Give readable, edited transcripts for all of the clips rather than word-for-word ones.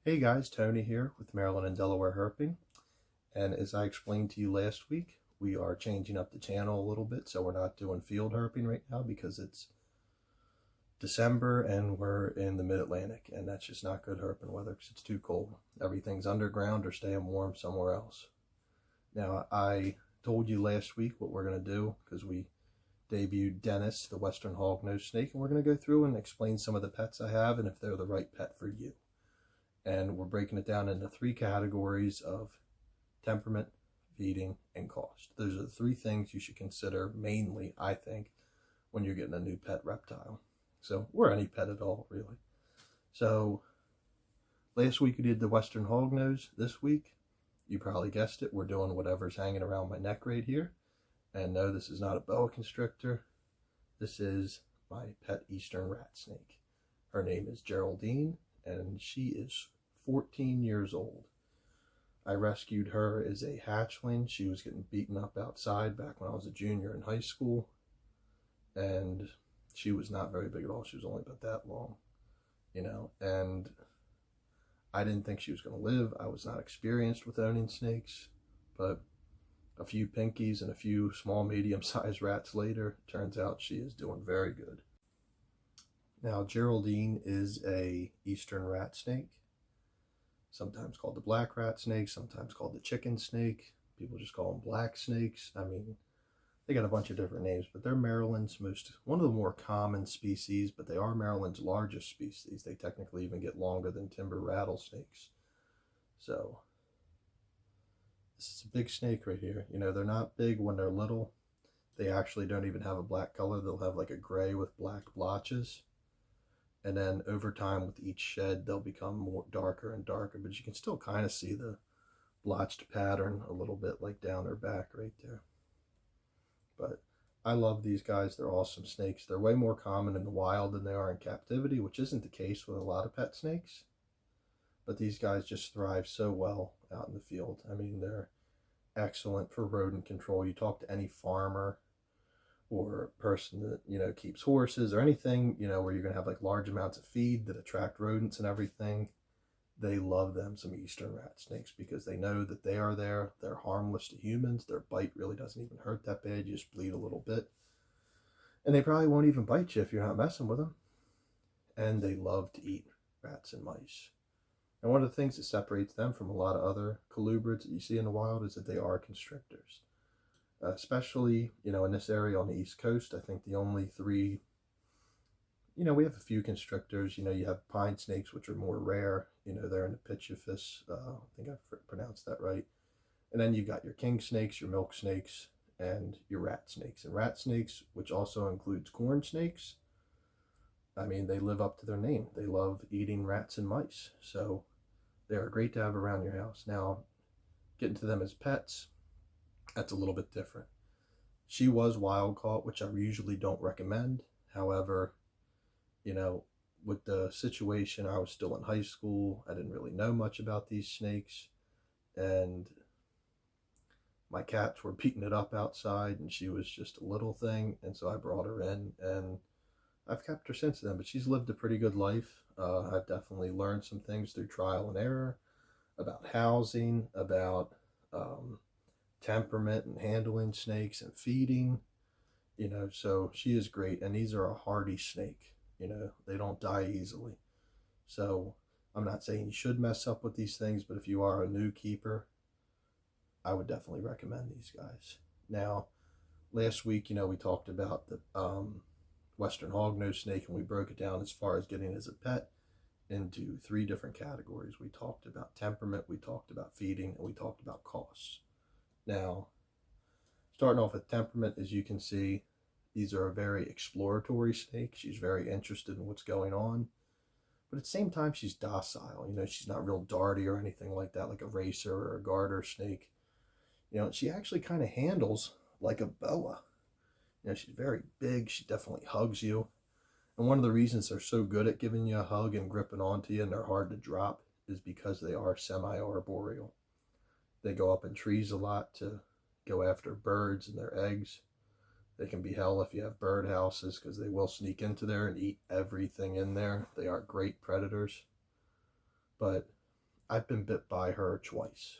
Hey guys, Tony here with Maryland and Delaware Herping. And as I explained to you last week, we are changing up the channel a little bit. So we're not doing field herping right now because it's December and we're in the mid-Atlantic, and that's just not good herping weather because it's too cold. Everything's underground or staying warm somewhere else. Now, I told you last week what we're going to do because we debuted Dennis, the Western hognose snake, and we're going to go through and explain some of the pets I have and if they're the right pet for you. And we're breaking it down into three categories of temperament, feeding, and cost. Those are the three things you should consider mainly, I think, when you're getting a new pet reptile. So, or any pet at all, really. So, last week we did the Western hognose. This week, you probably guessed it, we're doing whatever's hanging around my neck right here. And no, this is not a boa constrictor. This is my pet eastern rat snake. Her name is Geraldine, and she is 14 years old. I rescued her as a hatchling. She was getting beaten up outside back when I was a junior in high school, and she was not very big at all. She was only about that long, and I didn't think she was going to live. I was not experienced with owning snakes, but a few pinkies and a few small, medium-sized rats later, turns out she is doing very good. Now, Geraldine is a eastern rat snake, sometimes called the black rat snake, sometimes called the chicken snake. People just call them black snakes. I mean, they got a bunch of different names, but they're Maryland's one of the more common species, but they are Maryland's largest species. They technically even get longer than timber rattlesnakes. So, this is a big snake right here. They're not big when they're little. They actually don't even have a black color. They'll have like a gray with black blotches. And then over time with each shed, they'll become more darker and darker, but you can still kind of see the blotched pattern a little bit like down their back right there. But I love these guys. They're awesome snakes. They're way more common in the wild than they are in captivity, which isn't the case with a lot of pet snakes. But these guys just thrive so well out in the field. I mean, they're excellent for rodent control. You talk to any farmer or a person that keeps horses or anything where you're going to have like large amounts of feed that attract rodents and everything, they love them some eastern rat snakes because they know that they are there. They're harmless to humans. Their bite really doesn't even hurt that bad. You just bleed a little bit, and they probably won't even bite you if you're not messing with them. And they love to eat rats and mice. And one of the things that separates them from a lot of other colubrids that you see in the wild is that they are constrictors. Especially, in this area on the East Coast, I think the only three, we have a few constrictors. You have pine snakes, which are more rare. They're in the Pitchifis. I think I pronounced that right. And then you've got your king snakes, your milk snakes, and your rat snakes. And rat snakes, which also includes corn snakes, I mean, they live up to their name. They love eating rats and mice. So they are great to have around your house. Now, getting to them as pets, that's a little bit different. She was wild caught, which I usually don't recommend. However, with the situation, I was still in high school. I didn't really know much about these snakes. And my cats were beating it up outside, and she was just a little thing. And so I brought her in, and I've kept her since then. But she's lived a pretty good life. I've definitely learned some things through trial and error about housing, about temperament and handling snakes and feeding, so she is great. And these are a hardy snake, they don't die easily. So I'm not saying you should mess up with these things, but if you are a new keeper, I would definitely recommend these guys. Now, last week, we talked about the Western hognose snake, and we broke it down as far as getting as a pet into three different categories. We talked about temperament, we talked about feeding, and we talked about costs. Now, starting off with temperament, as you can see, these are a very exploratory snake. She's very interested in what's going on. But at the same time, she's docile. She's not real darty or anything like that, like a racer or a garter snake. She actually kind of handles like a boa. She's very big. She definitely hugs you. And one of the reasons they're so good at giving you a hug and gripping onto you and they're hard to drop is because they are semi-arboreal. They go up in trees a lot to go after birds and their eggs. They can be hell if you have bird houses because they will sneak into there and eat everything in there. They are great predators. But I've been bit by her twice.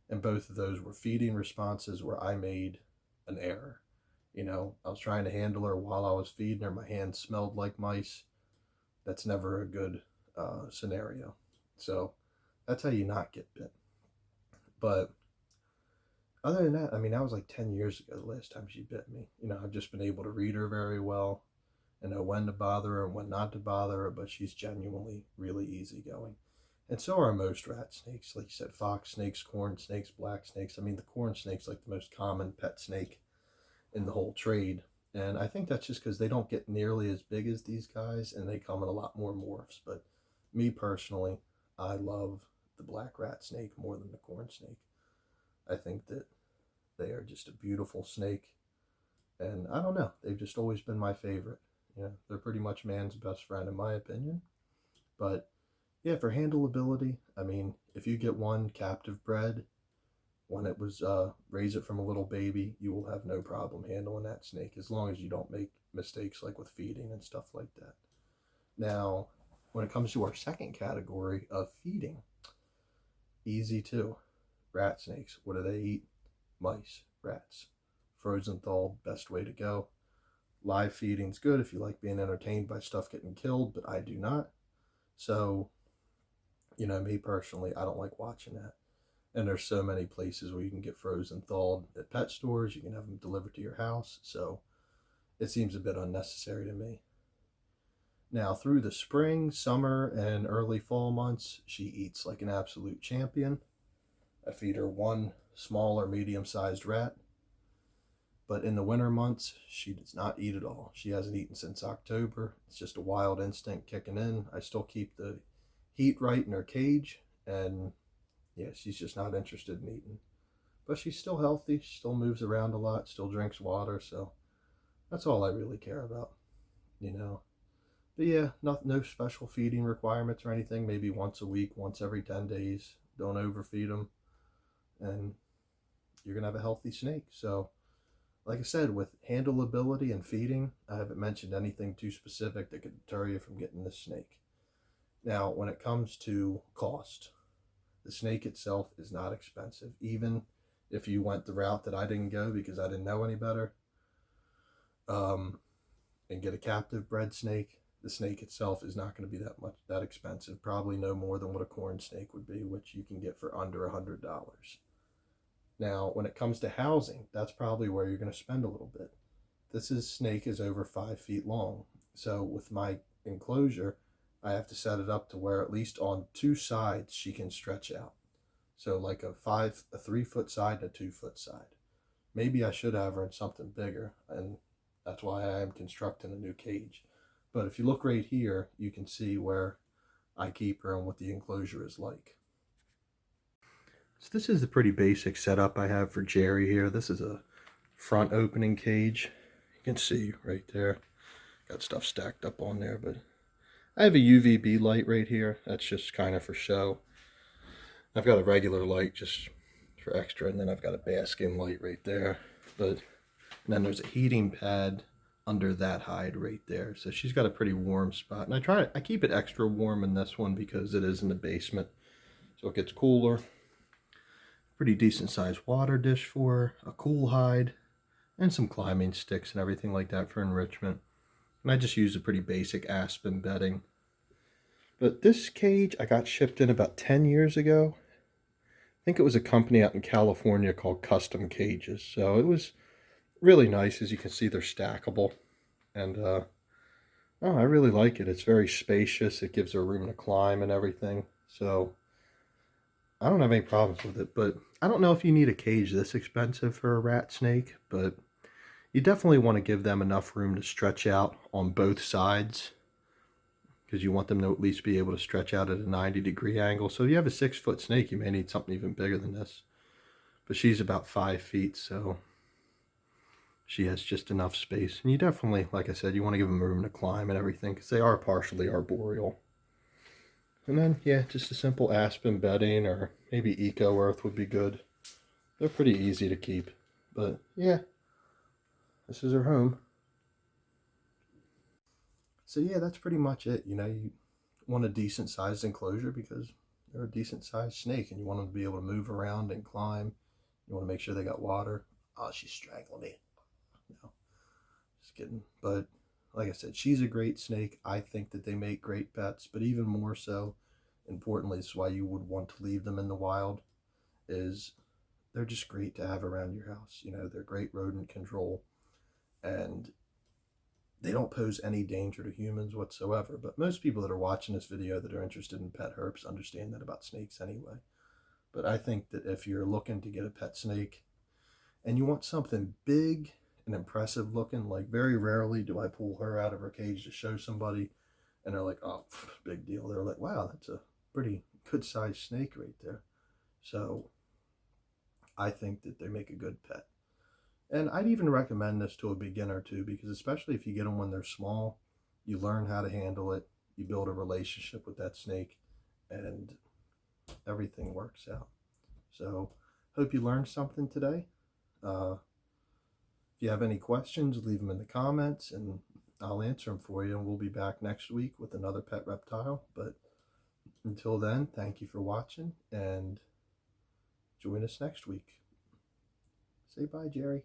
And both of those were feeding responses where I made an error. You know, I was trying to handle her while I was feeding her. My hands smelled like mice. That's never a good scenario. So that's how you not get bit. But other than that, I mean, that was like 10 years ago the last time she bit me. You know, I've just been able to read her very well and know when to bother her and when not to bother her, but she's genuinely really easygoing. And so are most rat snakes. Like you said, fox snakes, corn snakes, black snakes. I mean, the corn snake's like the most common pet snake in the whole trade. And I think that's just because they don't get nearly as big as these guys and they come in a lot more morphs. But me personally, I love the black rat snake more than the corn snake. I think that they are just a beautiful snake. And I don't know, they've just always been my favorite. You know, they're pretty much man's best friend in my opinion. But yeah, for handleability, I mean, if you get one captive bred, when it was raise it from a little baby, you will have no problem handling that snake as long as you don't make mistakes like with feeding and stuff like that. Now, when it comes to our second category of feeding, easy too. Rat snakes, what do they eat? Mice, rats. Frozen thawed, best way to go. Live feeding's good if you like being entertained by stuff getting killed, but I do not. So, you know, me personally, I don't like watching that. And there's so many places where you can get frozen thawed at pet stores. You can have them delivered to your house. So it seems a bit unnecessary to me. Now, through the spring, summer, and early fall months, she eats like an absolute champion. I feed her one small or medium-sized rat. But in the winter months, she does not eat at all. She hasn't eaten since October. It's just a wild instinct kicking in. I still keep the heat right in her cage, and yeah, she's just not interested in eating. But she's still healthy. She still moves around a lot, still drinks water, so that's all I really care about, you know. But yeah, no special feeding requirements or anything. Maybe once a week, once every 10 days. Don't overfeed them, and you're going to have a healthy snake. So like I said, with handleability and feeding, I haven't mentioned anything too specific that could deter you from getting this snake. Now, when it comes to cost, the snake itself is not expensive. Even if you went the route that I didn't go because I didn't know any better, and get a captive bred snake, the snake itself is not going to be that expensive. Probably no more than what a corn snake would be, which you can get for under $100. Now, when it comes to housing, that's probably where you're going to spend a little bit. This snake is over 5 feet long. So with my enclosure, I have to set it up to where at least on two sides she can stretch out. So like a 3-foot side and a 2-foot side. Maybe I should have her in something bigger, and that's why I am constructing a new cage. But if you look right here, you can see where I keep her and what the enclosure is like. So this is the pretty basic setup I have for Gerry here. This is a front opening cage. You can see right there. Got stuff stacked up on there, but I have a UVB light right here. That's just kind of for show. I've got a regular light just for extra, and then I've got a basking light right there. And then there's a heating pad under that hide right there. So she's got a pretty warm spot. And I keep it extra warm in this one because it is in the basement. So it gets cooler. Pretty decent sized water dish for her, a cool hide, and some climbing sticks and everything like that for enrichment. And I just use a pretty basic aspen bedding. But this cage I got shipped in about 10 years ago. I think it was a company out in California called Custom Cages. So it was really nice. As you can see, they're stackable. And I really like it. It's very spacious. It gives her room to climb and everything. So I don't have any problems with it, but I don't know if you need a cage this expensive for a rat snake, but you definitely want to give them enough room to stretch out on both sides because you want them to at least be able to stretch out at a 90-degree angle. So if you have a 6-foot snake, you may need something even bigger than this. But she's about 5 feet, so she has just enough space. And you definitely, like I said, you want to give them room to climb and everything because they are partially arboreal. And then, yeah, just a simple aspen bedding or maybe eco earth would be good. They're pretty easy to keep. But, yeah, this is her home. So, yeah, that's pretty much it. You know, you want a decent sized enclosure because they're a decent sized snake, and you want them to be able to move around and climb. You want to make sure they got water. Oh, she's strangling me. No, just kidding. But like I said, she's a great snake. I think that they make great pets, but even more so, importantly, this is why you would want to leave them in the wild, is they're just great to have around your house. You know, they're great rodent control, and they don't pose any danger to humans whatsoever. But most people that are watching this video that are interested in pet herps understand that about snakes anyway. But I think that if you're looking to get a pet snake and you want something big and impressive looking, like very rarely do I pull her out of her cage to show somebody and they're like, oh, big deal. They're like, wow, that's a pretty good sized snake right there. So I think that they make a good pet. And I'd even recommend this to a beginner too, because especially if you get them when they're small, you learn how to handle it, you build a relationship with that snake, and everything works out. So hope you learned something today. If you have any questions, leave them in the comments and I'll answer them for you. And we'll be back next week with another pet reptile. But until then, thank you for watching and join us next week. Say bye, Gerry.